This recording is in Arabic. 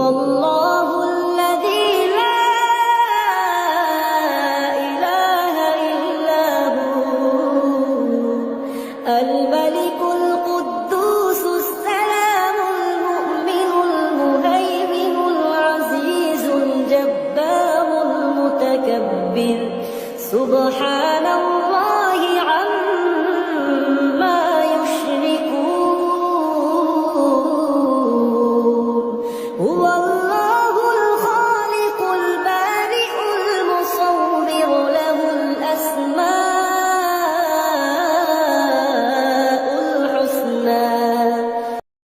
الله الذي لا إله إلا هو الملك القدوس السلام المؤمن المهيمن العزيز الجبار المتكبر سبحان الله